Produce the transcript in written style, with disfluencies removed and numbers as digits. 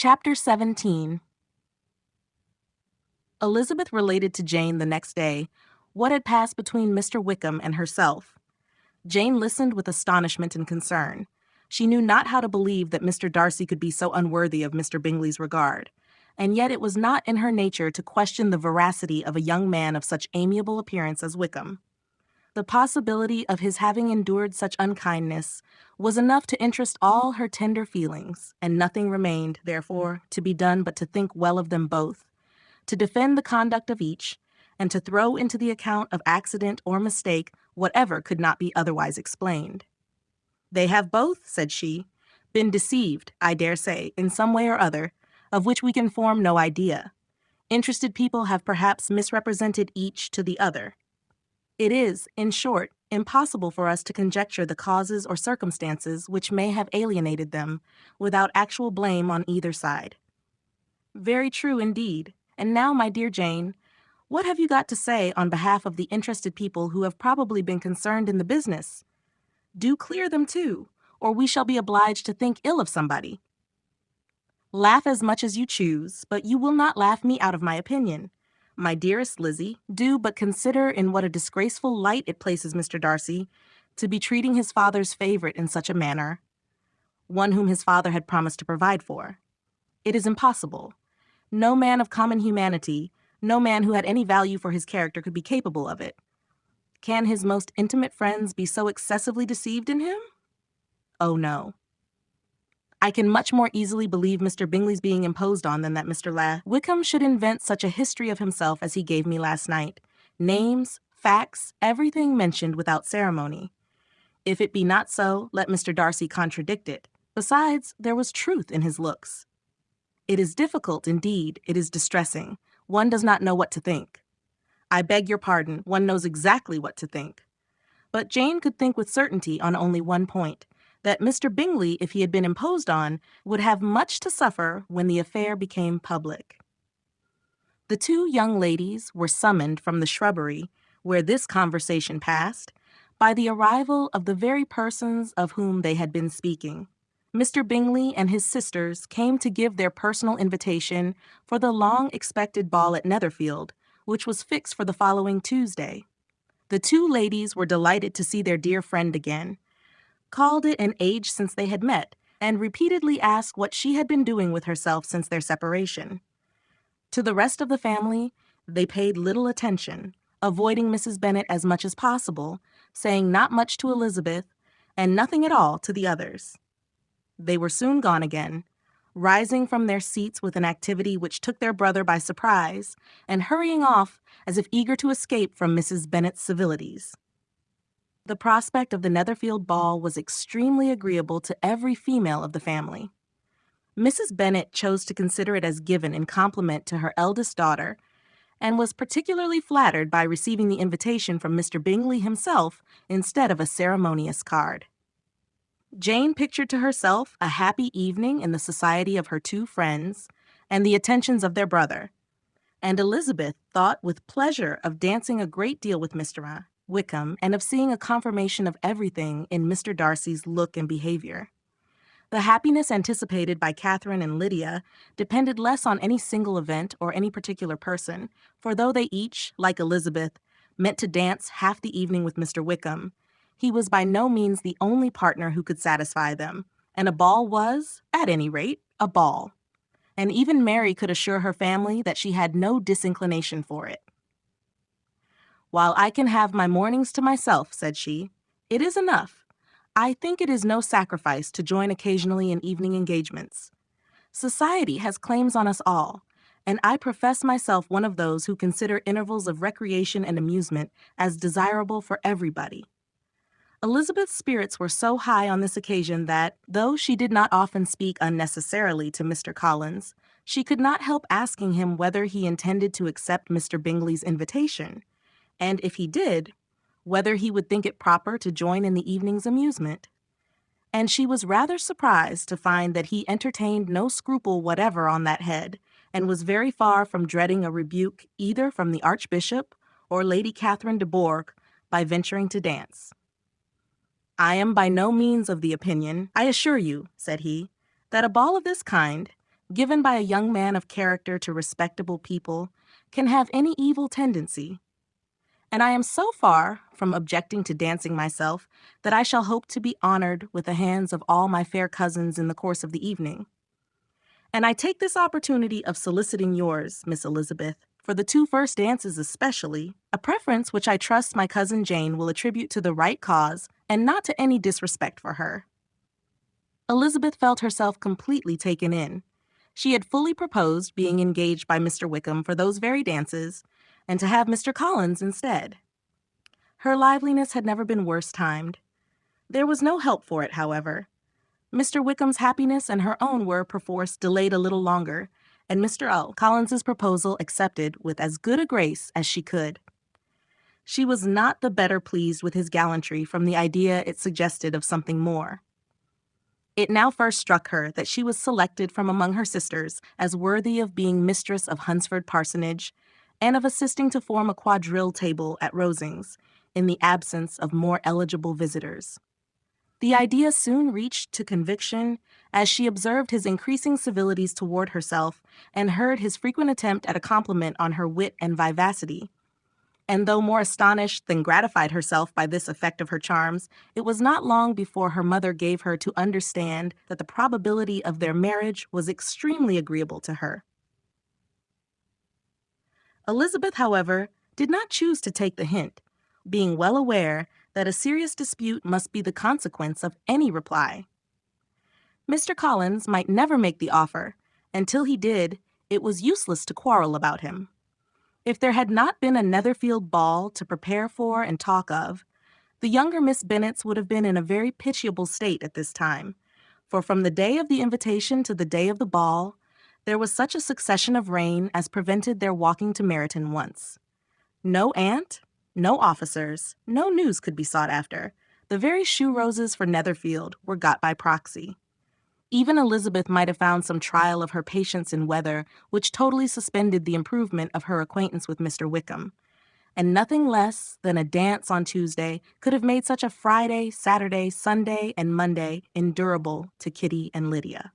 Chapter 17. Elizabeth related to Jane the next day what had passed between Mr. Wickham and herself. Jane listened with astonishment and concern. She knew not how to believe that Mr. Darcy could be so unworthy of Mr. Bingley's regard, and yet it was not in her nature to question the veracity of a young man of such amiable appearance as Wickham. The possibility of his having endured such unkindness was enough to interest all her tender feelings, and nothing remained, therefore, to be done but to think well of them both, to defend the conduct of each, and to throw into the account of accident or mistake whatever could not be otherwise explained. "They have both," said she, "been deceived, I dare say, in some way or other, of which we can form no idea. Interested people have perhaps misrepresented each to the other. It is, in short, impossible for us to conjecture the causes or circumstances which may have alienated them, without actual blame on either side." "Very true, indeed. And now, my dear Jane, what have you got to say on behalf of the interested people who have probably been concerned in the business? Do clear them too, or we shall be obliged to think ill of somebody." "Laugh as much as you choose, but you will not laugh me out of my opinion. My dearest Lizzie, do but consider in what a disgraceful light it places Mr. Darcy to be treating his father's favorite in such a manner, one whom his father had promised to provide for. It is impossible. No man of common humanity, no man who had any value for his character could be capable of it. Can his most intimate friends be so excessively deceived in him? Oh, no. I can much more easily believe Mr. Bingley's being imposed on than that Mr. Wickham should invent such a history of himself as he gave me last night. Names, facts, everything mentioned without ceremony. If it be not so, let Mr. Darcy contradict it. Besides, there was truth in his looks. It is difficult, indeed, it is distressing. One does not know what to think. I beg your pardon, one knows exactly what to think. But Jane could think with certainty on only one point, that Mr. Bingley, if he had been imposed on, would have much to suffer when the affair became public. The two young ladies were summoned from the shrubbery, where this conversation passed, by the arrival of the very persons of whom they had been speaking. Mr. Bingley and his sisters came to give their personal invitation for the long-expected ball at Netherfield, which was fixed for the following Tuesday. The two ladies were delighted to see their dear friend again, called it an age since they had met, and repeatedly asked what she had been doing with herself since their separation. To the rest of the family, they paid little attention, avoiding Mrs. Bennet as much as possible, saying not much to Elizabeth, and nothing at all to the others. They were soon gone again, rising from their seats with an activity which took their brother by surprise, and hurrying off as if eager to escape from Mrs. Bennet's civilities. The prospect of the Netherfield ball was extremely agreeable to every female of the family. Mrs. Bennet chose to consider it as given in compliment to her eldest daughter, and was particularly flattered by receiving the invitation from Mr. Bingley himself instead of a ceremonious card. Jane pictured to herself a happy evening in the society of her two friends and the attentions of their brother, and Elizabeth thought with pleasure of dancing a great deal with Mr. Wickham, and of seeing a confirmation of everything in Mr. Darcy's look and behavior. The happiness anticipated by Catherine and Lydia depended less on any single event or any particular person, for though they each, like Elizabeth, meant to dance half the evening with Mr. Wickham, he was by no means the only partner who could satisfy them, and a ball was, at any rate, a ball. And even Mary could assure her family that she had no disinclination for it. "While I can have my mornings to myself," said she, "it is enough. I think it is no sacrifice to join occasionally in evening engagements. Society has claims on us all, and I profess myself one of those who consider intervals of recreation and amusement as desirable for everybody." Elizabeth's spirits were so high on this occasion that, though she did not often speak unnecessarily to Mr. Collins, she could not help asking him whether he intended to accept Mr. Bingley's invitation, and if he did, whether he would think it proper to join in the evening's amusement. And she was rather surprised to find that he entertained no scruple whatever on that head, and was very far from dreading a rebuke either from the Archbishop or Lady Catherine de Bourgh by venturing to dance. "I am by no means of the opinion, I assure you," said he, "that a ball of this kind, given by a young man of character to respectable people, can have any evil tendency. And I am so far from objecting to dancing myself that I shall hope to be honored with the hands of all my fair cousins in the course of the evening. And I take this opportunity of soliciting yours, Miss Elizabeth, for the 2 first dances especially, a preference which I trust my cousin Jane will attribute to the right cause and not to any disrespect for her. Elizabeth felt herself completely taken in. She had fully proposed being engaged by Mr. Wickham for those very dances, and to have Mr. Collins instead. Her liveliness had never been worse timed. There was no help for it, however. Mr. Wickham's happiness and her own were, perforce, delayed a little longer, and Mr. Collins's proposal accepted with as good a grace as she could. She was not the better pleased with his gallantry from the idea it suggested of something more. It now first struck her that she was selected from among her sisters as worthy of being mistress of Hunsford Parsonage and of assisting to form a quadrille table at Rosings, in the absence of more eligible visitors. The idea soon reached to conviction as she observed his increasing civilities toward herself and heard his frequent attempt at a compliment on her wit and vivacity. And though more astonished than gratified herself by this effect of her charms, it was not long before her mother gave her to understand that the probability of their marriage was extremely agreeable to her. Elizabeth, however, did not choose to take the hint, being well aware that a serious dispute must be the consequence of any reply. Mr. Collins might never make the offer, and till he did, it was useless to quarrel about him. If there had not been a Netherfield ball to prepare for and talk of, the younger Miss Bennets would have been in a very pitiable state at this time, for from the day of the invitation to the day of the ball, there was such a succession of rain as prevented their walking to Meryton once. No aunt, no officers, no news could be sought after. The very shoe roses for Netherfield were got by proxy. Even Elizabeth might have found some trial of her patience in weather which totally suspended the improvement of her acquaintance with Mr. Wickham, and nothing less than a dance on Tuesday could have made such a Friday, Saturday, Sunday, and Monday endurable to Kitty and Lydia.